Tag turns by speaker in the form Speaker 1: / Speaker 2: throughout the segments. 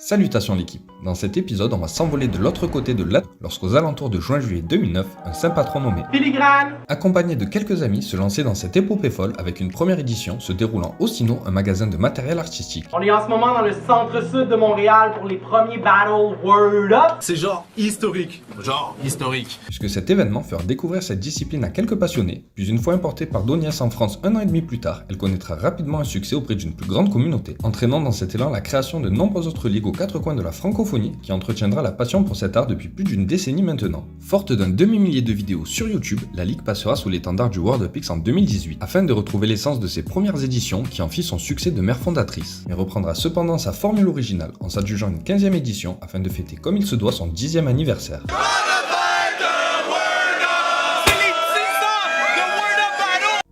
Speaker 1: Salutations l'équipe, dans cet épisode on va s'envoler de l'autre côté de l'Atlantique lorsqu'aux alentours de juin-juillet 2009, un saint patron nommé
Speaker 2: Filigrane,
Speaker 1: accompagné de quelques amis, se lançait dans cette épopée folle avec une première édition se déroulant au Sino, un magasin de matériel artistique.
Speaker 2: on est en ce moment dans le centre-sud de Montréal pour les premiers Battle Word Up.
Speaker 3: C'est genre historique.
Speaker 1: Puisque cet événement fera découvrir cette discipline à quelques passionnés, puis une fois importée par Donias en France un an et demi plus tard, elle connaîtra rapidement un succès auprès d'une plus grande communauté, entraînant dans cet élan la création de nombreuses autres ligues aux quatre coins de la francophonie qui entretiendra la passion pour cet art depuis plus d'une décennie maintenant. Forte d'un demi-millier de vidéos sur YouTube, la ligue passera sous l'étendard du World of X en 2018, afin de retrouver l'essence de ses premières éditions qui en fit son succès de mère fondatrice, mais reprendra cependant sa formule originale en s'adjugeant une 15e édition afin de fêter comme il se doit son 10e anniversaire.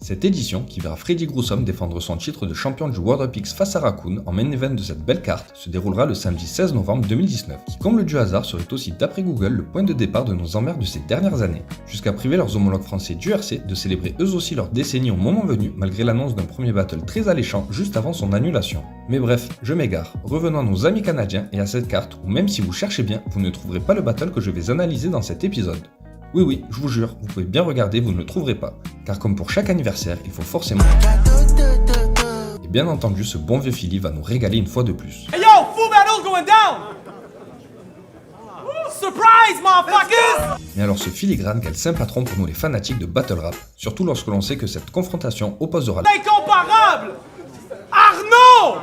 Speaker 1: Cette édition, qui verra Freddy Grusom défendre son titre de champion du World of X face à Raccoon en main event de cette belle carte, se déroulera le samedi 16 novembre 2019, qui comme le du hasard serait aussi d'après Google le point de départ de nos emmers de ces dernières années, jusqu'à priver leurs homologues français du RC de célébrer eux aussi leur décennie au moment venu, malgré l'annonce d'un premier battle très alléchant juste avant son annulation. Mais bref, je m'égare, revenons à nos amis canadiens et à cette carte où même si vous cherchez bien, vous ne trouverez pas le battle que je vais analyser dans cet épisode. Oui, je vous jure, vous pouvez bien regarder, vous ne le trouverez pas. Car comme pour chaque anniversaire, il faut forcément... Et bien entendu, ce bon vieux Philly va nous régaler une fois de plus.
Speaker 2: Hey yo, full battle going down! Surprise, motherfuckers!
Speaker 1: Mais alors ce filigrane, quel saint patron pour nous les fanatiques de battle rap, surtout lorsque l'on sait que cette confrontation opposera...
Speaker 2: Incomparable! Arnaud!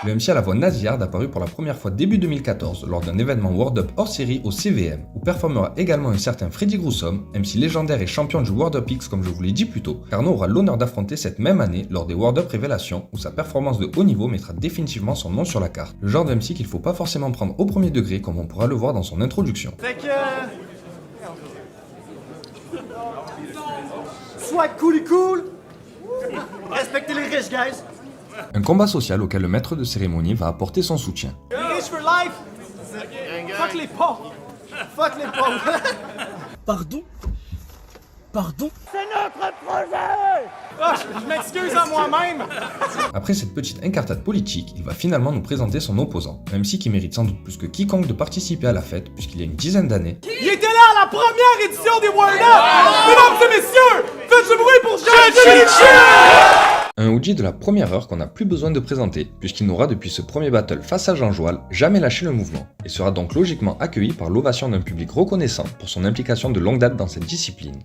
Speaker 1: Le MC à la voix nasillarde apparu pour la première fois début 2014 lors d'un événement World Up hors série au CVM, où performera également un certain Freddy Grusom, MC légendaire et champion du World Up X comme je vous l'ai dit plus tôt. Arnaud aura l'honneur d'affronter cette même année lors des World Up Révélations, où sa performance de haut niveau mettra définitivement son nom sur la carte. Le genre de MC qu'il faut pas forcément prendre au premier degré comme on pourra le voir dans son introduction.
Speaker 2: Fait que... Soit cool. Respectez les riches, guys.
Speaker 1: Un combat social auquel le maître de cérémonie va apporter son soutien.
Speaker 2: Les riches for life. Fuck les pauvres. Fuck les pauvres.
Speaker 3: Pardon?
Speaker 2: C'est notre projet! Ah, je m'excuse à moi-même.
Speaker 1: Après cette petite incartade politique, il va finalement nous présenter son opposant, un MC qui mérite sans doute plus que quiconque de participer à la fête, puisqu'il y a une dizaine d'années,
Speaker 2: Il était là à la première édition des Word Up! Mesdames et messieurs, faites du bruit pour
Speaker 1: un OG de la première heure qu'on n'a plus besoin de présenter, puisqu'il n'aura depuis ce premier battle face à Jean Joual jamais lâché le mouvement, et sera donc logiquement accueilli par l'ovation d'un public reconnaissant pour son implication de longue date dans cette discipline.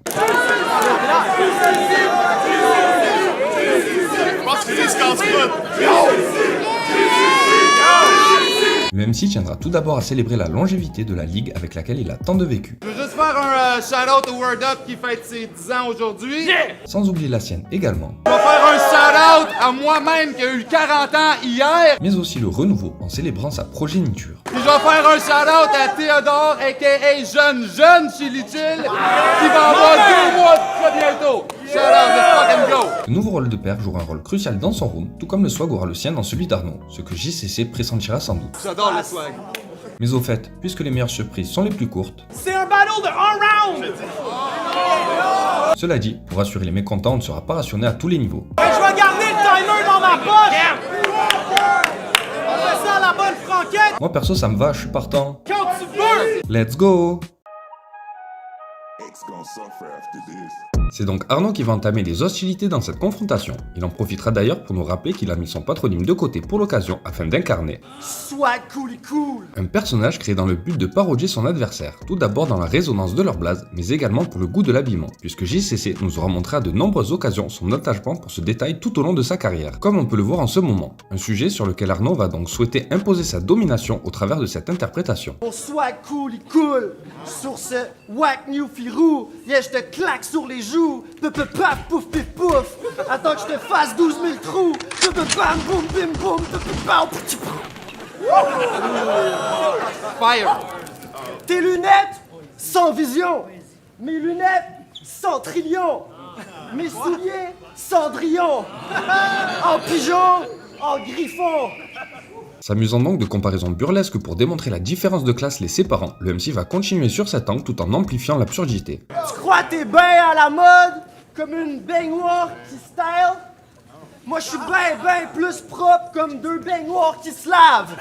Speaker 1: Le MC tiendra tout d'abord à célébrer la longévité de la ligue avec laquelle il a tant de vécu.
Speaker 4: Je veux juste faire un shout-out au Word Up qui fête ses 10 ans aujourd'hui.
Speaker 1: Sans oublier la sienne également,
Speaker 4: Je vais faire un shout-out à moi-même qui a eu 40 ans hier.
Speaker 1: mais aussi le renouveau en célébrant sa progéniture.
Speaker 4: Puis je vais faire un shout-out à Théodore, a.k.a. Jeune chez Little, qui va avoir 2 mois très bientôt. Shout-out, let's fucking go.
Speaker 1: Le nouveau rôle de père jouera un rôle crucial dans son room, tout comme le swag aura le sien dans celui d'Arnaud, ce que JCC pressentira sans doute.
Speaker 4: J'adore le swag.
Speaker 1: Mais au fait, puisque les meilleures surprises sont les plus courtes,
Speaker 2: C'est un battle de 1 round!
Speaker 1: cela dit, pour assurer les mécontents, on ne sera pas rationné à tous les niveaux.
Speaker 2: Je vais garder le timer dans ma poche! On fait ça à la bonne franquette!
Speaker 1: Moi perso ça me va, je suis partant.
Speaker 2: Quand tu veux!
Speaker 1: Let's go! C'est donc Arnaud qui va entamer les hostilités dans cette confrontation. Il en profitera d'ailleurs pour nous rappeler qu'il a mis son patronyme de côté pour l'occasion afin d'incarner
Speaker 2: Soit cool.
Speaker 1: un personnage créé dans le but de parodier son adversaire, tout d'abord dans la résonance de leur blaze, mais également pour le goût de l'habillement, puisque JCC nous aura montré à de nombreuses occasions son attachement pour ce détail tout au long de sa carrière, comme on peut le voir en ce moment. Un sujet sur lequel Arnaud va donc souhaiter imposer sa domination au travers de cette interprétation.
Speaker 2: Mon swag cool, il coule sur ce whack new filou. Yeah, je te claque sur les joues. Paf, pouf, pif, pouf. Attends que je te fasse 12 000 trous. Bam, boum, bim, boum. Pow, petit pou.
Speaker 4: Fire.
Speaker 2: Tes lunettes, sans vision. Mes lunettes, sans trillion. Mes souliers, Cendrillon. En pigeon, en griffon.
Speaker 1: S'amusant donc de comparaisons burlesques pour démontrer la différence de classe les séparant, le MC va continuer sur cet angle tout en amplifiant l'absurdité.
Speaker 2: Tu crois t'es bien à la mode, comme une baignoire qui style? Moi, je suis ben plus propre comme deux baignoires qui se lavent.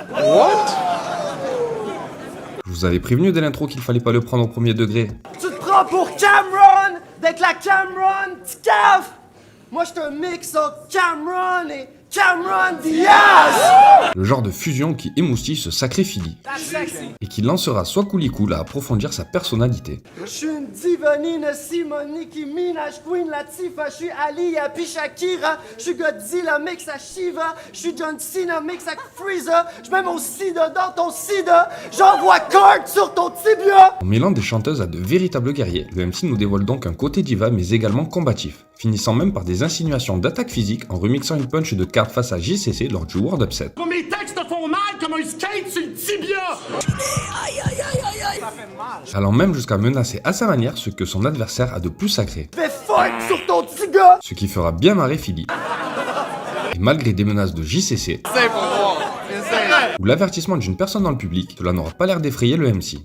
Speaker 1: Je vous avais prévenu dès l'intro qu'il fallait pas le prendre au premier degré.
Speaker 2: Tu te prends pour Cameron, d'être la Cameron, petit cave. Moi, je suis un mix entre Cameron et Cameron Diaz.
Speaker 1: Le genre de fusion qui émoustille ce sacré Philly. Et qui lancera soit Cooley Cool à approfondir sa personnalité.
Speaker 2: Je suis une diva, Nina Simone, Nicki Minaj, Queen Latifah, je suis Ali, puis Shakira, je suis Godzilla, mix à Shiva, je suis John Cena, mix à Freezer, je mets mon sida dans ton sida, j'envoie carte sur ton tibia.
Speaker 1: En mêlant des chanteuses à de véritables guerriers, le MC nous dévoile donc un côté diva mais également combatif, finissant même par des insinuations d'attaque physique en remixant une punch de cartes face à JCC lors du World Upset.
Speaker 3: Mes textes font mal comme un skate sur le tibia.
Speaker 1: Allant même jusqu'à menacer à sa manière ce que son adversaire a de plus sacré.
Speaker 2: Fais fuck sur ton petit gars.
Speaker 1: Ce qui fera bien marrer Philly. Et malgré des menaces de JCC, ou l'avertissement d'une personne dans le public, cela n'aura pas l'air d'effrayer le MC.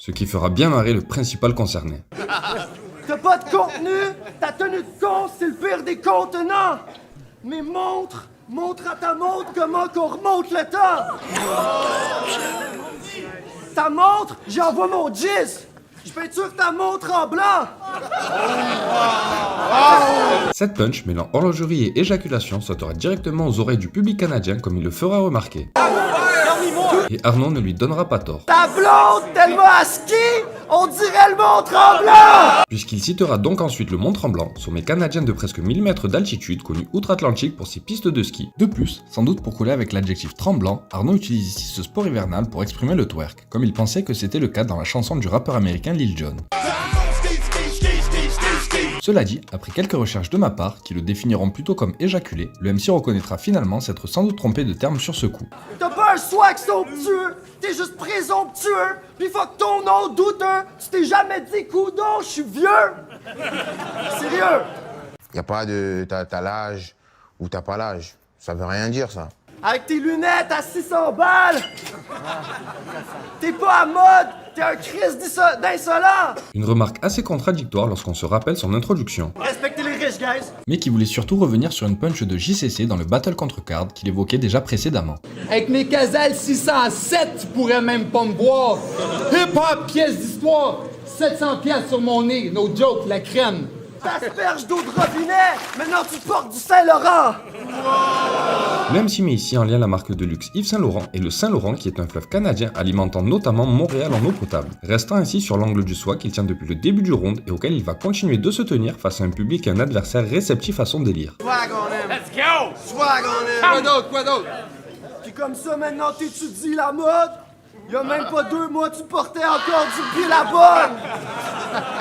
Speaker 1: Ce qui fera bien marrer le principal concerné.
Speaker 2: T'as pas de contenu, ta tenue de con, c'est le pire des contenants. Mais montre à ta montre comment qu'on remonte le temps. Ta montre, j'y envoie mon jizz. Je peinture ta montre en blanc.
Speaker 1: Cette punch mêlant horlogerie et éjaculation sautera directement aux oreilles du public canadien comme il le fera remarquer. Et Arnaud ne lui donnera pas tort.
Speaker 2: Ta blonde, tellement à ski, on dirait le mont Tremblant.
Speaker 1: Puisqu'il citera donc ensuite le Mont Tremblant, sommet canadien de presque 1000 mètres d'altitude connu outre-Atlantique pour ses pistes de ski. De plus, sans doute pour coller avec l'adjectif tremblant, Arnaud utilise ici ce sport hivernal pour exprimer le twerk, comme il pensait que c'était le cas dans la chanson du rappeur américain Lil Jon. Cela dit, après quelques recherches de ma part, qui le définiront plutôt comme éjaculé, le MC reconnaîtra finalement s'être sans doute trompé de terme sur ce coup.
Speaker 2: T'as pas un swag somptueux, t'es juste présomptueux, pis fuck ton nom douteux, tu t'es jamais dit coudon, je suis vieux. Sérieux.
Speaker 5: Y a pas de t'as l'âge ou t'as pas l'âge. Ça veut rien dire, ça.
Speaker 2: Avec tes lunettes à 600 balles. T'es pas à mode, t'es un Christ d'insolent.
Speaker 1: Une remarque assez contradictoire lorsqu'on se rappelle son introduction.
Speaker 2: Respectez les riches, guys.
Speaker 1: Mais qui voulait surtout revenir sur une punch de JCC dans le Battle contre Card qu'il évoquait déjà précédemment.
Speaker 4: Avec mes Casal 607, tu pourrais même pas me voir. Hip-hop, pièce d'histoire. 700 piastres sur mon nez, no joke, la crème.
Speaker 2: T'asperges d'eau de robinet, maintenant tu portes du Saint-Laurent.
Speaker 1: Le MC met ici en lien la marque de luxe Yves Saint Laurent et le Saint-Laurent qui est un fleuve canadien alimentant notamment Montréal en eau potable, restant ainsi sur l'angle du swag qu'il tient depuis le début du round et auquel il va continuer de se tenir face à un public et un adversaire réceptif à son délire.
Speaker 2: Swag on him. Let's go. Swag on him.
Speaker 4: Quoi d'autre?
Speaker 2: Puis comme ça, maintenant t'étudies la mode. Y'a même pas 2 mois, tu portais encore du Billabong.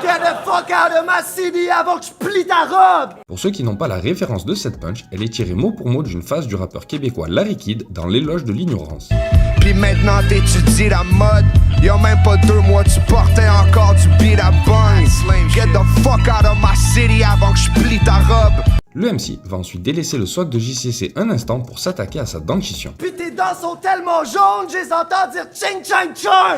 Speaker 2: Get the fuck out of my city avant que je plie ta robe.
Speaker 1: Pour ceux qui n'ont pas la référence de cette punch, elle est tirée mot pour mot d'une phrase du rappeur québécois Larry Kidd dans L'éloge de l'ignorance.
Speaker 5: Puis maintenant t'étudies la mode. Y'a même pas 2 mois, tu portais encore du Billabong. Get the fuck out of my city avant que je plie ta robe.
Speaker 1: Le MC va ensuite délaisser le swag de JCC un instant pour s'attaquer à sa dentition.
Speaker 2: Puis tes dents sont tellement jaunes, je les entends dire ching chang chang.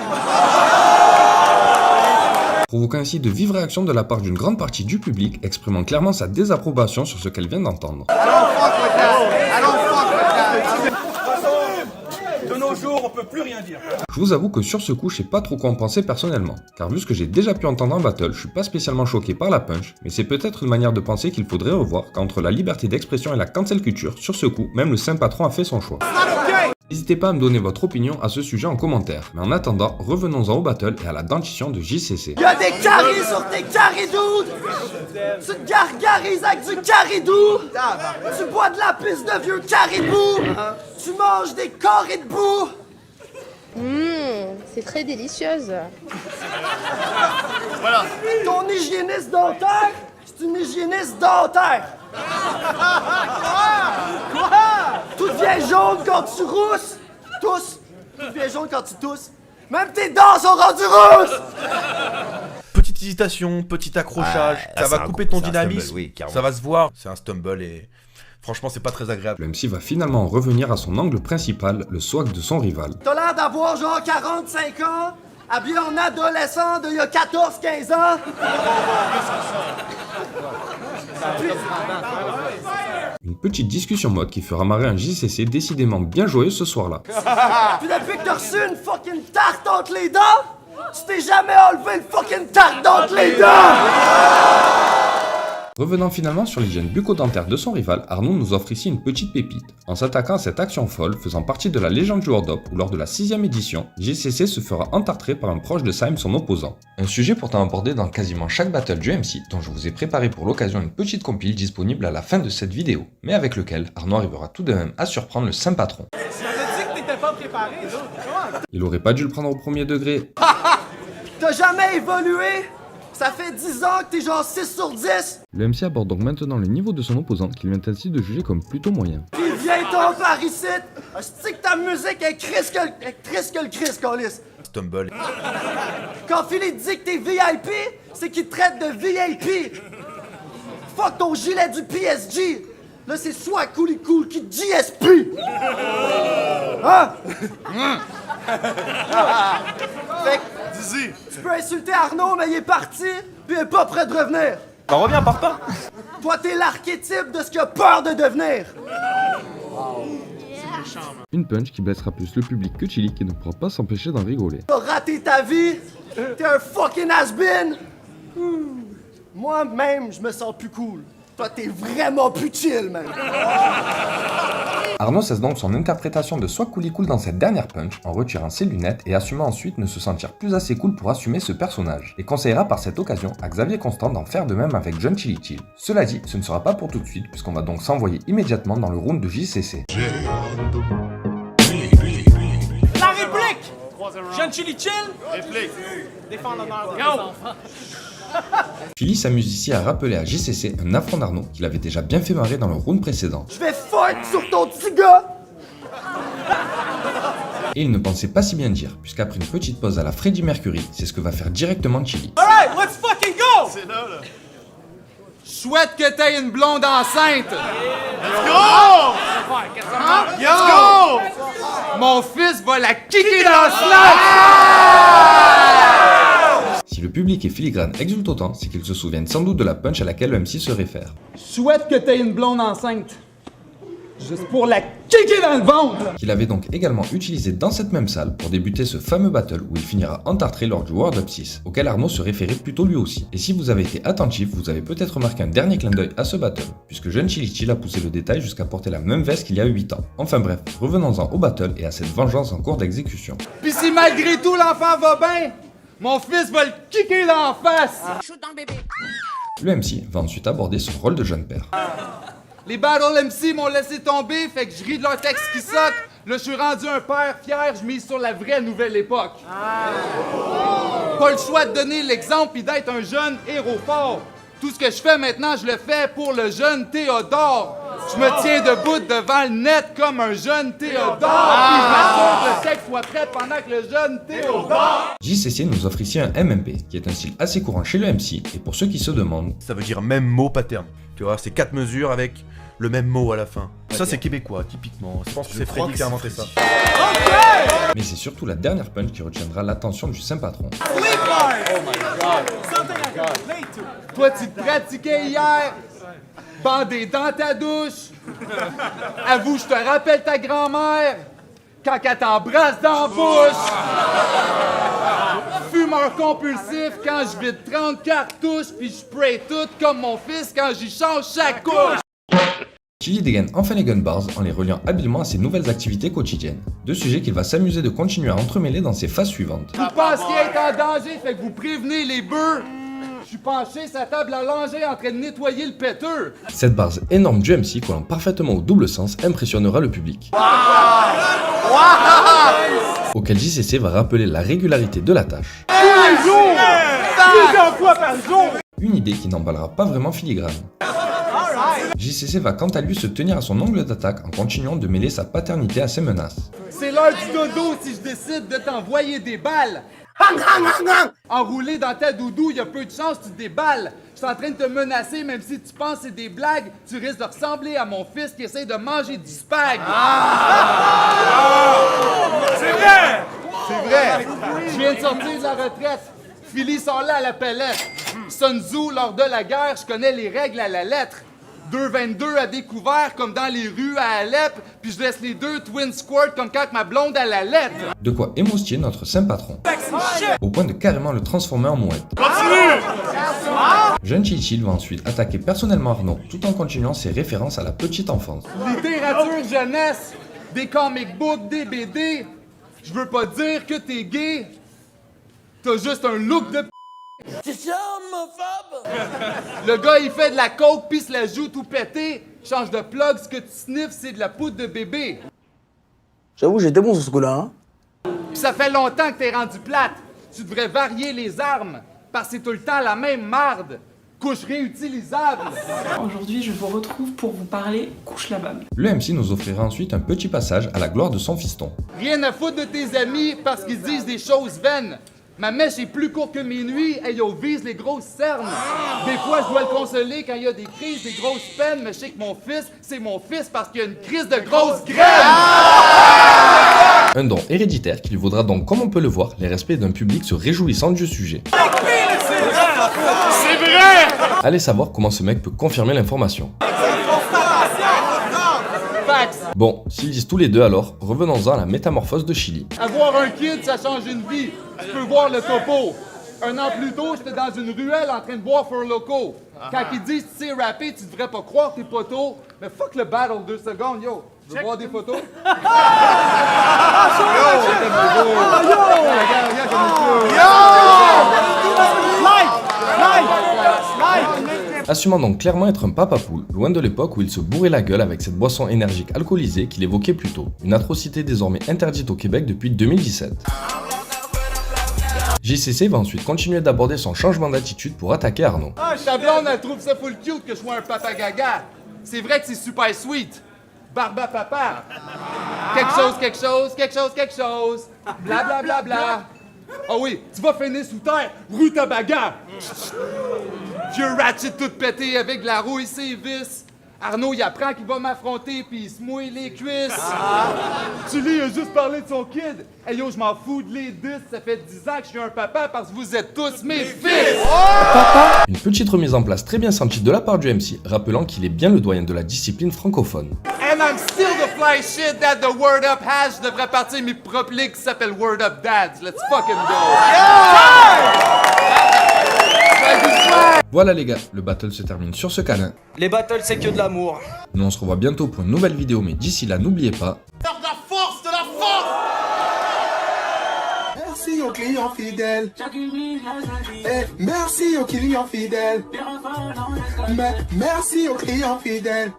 Speaker 1: Provoquant ainsi de vives réactions de la part d'une grande partie du public, exprimant clairement sa désapprobation sur ce qu'elle vient d'entendre.
Speaker 3: De nos jours, on peut plus rien dire.
Speaker 1: Je vous avoue que sur ce coup, je sais pas trop quoi en penser personnellement, car vu ce que j'ai déjà pu entendre en battle, je suis pas spécialement choqué par la punch, mais c'est peut-être une manière de penser qu'il faudrait revoir, car entre la liberté d'expression et la cancel culture, sur ce coup, même le saint patron a fait son choix. N'hésitez pas à me donner votre opinion à ce sujet en commentaire, mais en attendant, revenons-en au battle et à la dentition de JCC.
Speaker 2: Y'a des caries sur tes caridous. Tu te gargarises avec du caridou. Tu bois de la pisse de vieux caribou. Tu manges des corps et de boue.
Speaker 6: C'est très délicieuse.
Speaker 2: Ton hygiéniste dentaire, c'est une hygiéniste dentaire. Quoi? Tout devient jaune quand tu rousses. Tous. Tout devient jaune quand tu tousses. Même tes dents sont rendues rousses.
Speaker 7: Petite hésitation, petit accrochage, ça va couper ton dynamisme,
Speaker 8: oui,
Speaker 7: ça va se voir, c'est un stumble et franchement c'est pas très agréable.
Speaker 1: Le MC va finalement revenir à son angle principal, le swag de son rival.
Speaker 2: T'as l'air d'avoir genre 45 ans, habillé en adolescent d'il y a 14-15 ans.
Speaker 1: Une petite discussion mode qui fera marrer un JCC décidément bien joyeux ce soir-là.
Speaker 2: Puis depuis que t'as reçu une fucking tarte entre les dents, tu t'es jamais enlevé une fucking tarte entre les dents!
Speaker 1: Revenant finalement sur l'hygiène bucco-dentaire de son rival, Arnaud nous offre ici une petite pépite. En s'attaquant à cette action folle faisant partie de la légende du hold-up où lors de la 6ème édition, JCC se fera entartrer par un proche de Saïm, son opposant. Un sujet pourtant abordé dans quasiment chaque battle du MC dont je vous ai préparé pour l'occasion une petite compile disponible à la fin de cette vidéo, mais avec lequel Arnaud arrivera tout de même à surprendre le saint patron. Il aurait pas dû le prendre au premier degré.
Speaker 2: T'as jamais évolué? Ça fait 10 ans que t'es genre 6 sur 10!
Speaker 1: Le MC aborde donc maintenant le niveau de son opposant qu'il vient ainsi de juger comme plutôt moyen.
Speaker 2: Pis viens-t'en par ici! Je que ta musique est triste que le Chris, câlisse!
Speaker 7: Stumble.
Speaker 2: Quand Philippe dit que t'es VIP, c'est qu'il te traite de VIP! Fuck ton gilet du PSG! Là, c'est soit cool qui te GSP! Hein? Fait que, tu peux insulter Arnaud, mais il est parti, puis il est pas prêt de revenir.
Speaker 3: Bah reviens, pars pas.
Speaker 2: Toi, t'es l'archétype de ce qu'il a peur de devenir.
Speaker 1: Une punch qui blessera plus le public que Chili qui ne pourra pas s'empêcher d'en rigoler.
Speaker 2: T'as raté ta vie, t'es un fucking has-been. Moi-même, je me sens plus cool. Toi, t'es vraiment plus chill, man.
Speaker 1: Arnaud cesse donc son interprétation de soit cool dans cette dernière punch en retirant ses lunettes et assumant ensuite ne se sentir plus assez cool pour assumer ce personnage, et conseillera par cette occasion à Xavier Constant d'en faire de même avec John Chili Chill. Cela dit, ce ne sera pas pour tout de suite puisqu'on va donc s'envoyer immédiatement dans le round de JCC.
Speaker 3: La réplique. Jeune Chili Chill. Réplique. Défendre l'honneur des enfants.
Speaker 1: Philly s'amuse ici à rappeler à JCC un affront d'Arnaud qu'il avait déjà bien fait marrer dans le round précédent.
Speaker 2: Je vais fight sur ton petit gars.
Speaker 1: Et il ne pensait pas si bien dire, puisqu'après une petite pause à la Freddie Mercury, c'est ce que va faire directement Chili.
Speaker 3: Alright, let's fucking go.
Speaker 4: Je souhaite que t'aies une blonde enceinte!
Speaker 3: Let's go.
Speaker 4: Yo! Mon fils va la kicker dans le slack!
Speaker 1: Si le public et filigrane exultent autant, c'est qu'ils se souviennent sans doute de la punch à laquelle le MC se réfère.
Speaker 6: Je souhaite que t'aies une blonde enceinte. Juste pour la kicker dans le ventre!
Speaker 1: Qu'il avait donc également utilisé dans cette même salle pour débuter ce fameux battle où il finira entartré lors du World Up 6, auquel Arnaud se référait plutôt lui aussi. Et si vous avez été attentif, vous avez peut-être remarqué un dernier clin d'œil à ce battle, puisque Jeune Chili Chill a poussé le détail jusqu'à porter la même veste qu'il y a 8 ans. Enfin bref, revenons-en au battle et à cette vengeance en cours d'exécution.
Speaker 4: Pis si malgré tout l'enfant va bien, mon fils va le kicker dans la face!
Speaker 1: Le MC va ensuite aborder son rôle de jeune père.
Speaker 4: Les Battle MC m'ont laissé tomber, fait que je ris de leur texte qui saute. Là, je suis rendu un père fier, je mise sur la vraie nouvelle époque. Pas le choix de donner l'exemple et d'être un jeune héros fort. Tout ce que je fais maintenant, je le fais pour le jeune Théodore. Je me tiens debout devant le net comme un jeune Théodore. Puis je m'assure que le sexe soit prêt pendant que le jeune Théodore.
Speaker 1: JCC nous offre ici un MMP, qui est un style assez courant chez le MC, et pour ceux qui se demandent,
Speaker 7: Ça veut dire même mot pattern. Tu vois, c'est 4 mesures avec le même mot à la fin. Ça, c'est québécois, typiquement. Je pense que c'est Freddy qui a inventé ça.
Speaker 1: mais c'est surtout la dernière punch qui retiendra l'attention du saint patron.
Speaker 4: Toi, tu te pratiquais hier, bandé dans ta douche. Avoue, je te rappelle ta grand-mère, quand elle t'embrasse dans la bouche. Fumeur compulsif quand je vide 30 cartouches, puis je spray tout comme mon fils quand j'y change chaque couche.
Speaker 1: Chili dégaine enfin les gun bars en les reliant habilement à ses nouvelles activités quotidiennes. Deux sujets qu'il va s'amuser de continuer à entremêler dans ses phases suivantes.
Speaker 4: Vous pensiez être en danger, fait que vous prévenez les bœufs. Je suis penché sa table à langer en train de nettoyer le péteux.
Speaker 1: Cette base énorme du MC collant parfaitement au double sens impressionnera le public. Auquel JCC va rappeler la régularité de la tâche.
Speaker 3: Plusieurs fois par jour.
Speaker 1: Une idée qui n'emballera pas vraiment filigrane. JCC va quant à lui se tenir à son angle d'attaque en continuant de mêler sa paternité à ses menaces.
Speaker 4: C'est l'heure du dodo si je décide de t'envoyer des balles. Enroulé dans ta doudou, y a peu de chance que tu te déballes. Je suis en train de te menacer, même si tu penses que c'est des blagues, tu risques de ressembler à mon fils qui essaie de manger du spag.
Speaker 3: C'est vrai.
Speaker 4: C'est vrai. Je viens de sortir de la retraite. Philly sort là à la pellette. Sun Tzu, lors de la guerre, je connais les règles à la lettre. 2,22 à découvert comme dans les rues à Alep, puis je laisse les deux twin squirt comme quand ma blonde à la lettre.
Speaker 1: De quoi émoustiller notre saint patron, au point de carrément le transformer en mouette. Jeune Chill va ensuite attaquer personnellement Arnaud, tout en continuant ses références à la petite enfance.
Speaker 4: Littérature jeunesse, des comic books, des BD. Je veux pas dire que t'es gay, t'as juste un look de p***. Le gars, il fait de la coke pis se la joue tout pété. Change de plug, ce que tu sniffes, c'est de la poudre de bébé.
Speaker 8: J'avoue, j'étais bon sur ce coup-là, hein?
Speaker 4: Pis ça fait longtemps que t'es rendu plate. Tu devrais varier les armes, parce que c'est tout le temps la même marde. Couche réutilisable.
Speaker 9: Aujourd'hui, je vous retrouve pour vous parler couche lavable.
Speaker 1: Le MC nous offrira ensuite un petit passage à la gloire de son fiston.
Speaker 4: Rien à foutre de tes amis parce qu'ils disent des choses vaines. Ma mèche est plus courte que mes nuits, et yo vise les grosses cernes. Des fois, je dois le consoler quand il y a des crises, des grosses peines, mais je sais que mon fils, c'est mon fils parce qu'il y a une crise de grosses graines.
Speaker 1: Un don héréditaire qui lui vaudra donc, comme on peut le voir, les respects d'un public se réjouissant du sujet.
Speaker 3: C'est vrai!
Speaker 1: Allez savoir comment ce mec peut confirmer l'information. Bon, s'ils disent tous les deux alors, revenons-en à la métamorphose de Chili.
Speaker 4: Avoir un kid, ça change une vie. Tu peux voir le topo. Un an plus tôt, j'étais dans une ruelle en train de boire Four Loko. Quand ils disent tu sais rapper, tu devrais pas croire tes potos. Mais fuck le battle 2 secondes, yo. Tu veux voir des photos?
Speaker 1: Assumant donc clairement être un papa poule, loin de l'époque où il se bourrait la gueule avec cette boisson énergique alcoolisée qu'il évoquait plus tôt, une atrocité désormais interdite au Québec depuis 2017. JCC va ensuite continuer d'aborder son changement d'attitude pour attaquer Arnaud.
Speaker 4: Ta blonde, elle trouve ça full cute que je sois un papa gaga. C'est vrai que c'est super sweet. Barba papa. Quelque chose, quelque chose, quelque chose, quelque chose. Bla bla bla bla. Ah oui, tu vas finir sous terre, rue Tabaga. Vieux ratchet tout pété avec de la rouille et ses vis. Arnaud, il apprend qu'il va m'affronter puis il se mouille les cuisses. Tu lui as juste parlé de son kid. Hey yo, je m'en fous de les 10. Ça fait 10 ans que je suis un papa parce que vous êtes tous mes fils.
Speaker 1: Une petite remise en place très bien sentie de la part du MC, rappelant qu'il est bien le doyen de la discipline francophone.
Speaker 4: And I'm still the fly shit that the Word Up has. Je devrais partir mes propres ligues qui s'appellent Word Up Dads. Let's fucking go.
Speaker 1: Voilà les gars, le battle se termine sur ce câlin.
Speaker 8: Les battles, c'est que de l'amour.
Speaker 1: Nous on se revoit bientôt pour une nouvelle vidéo, mais d'ici là n'oubliez pas...
Speaker 3: De la force, de la force!
Speaker 5: Merci aux clients fidèles. Merci aux clients fidèles. Merci aux clients fidèles.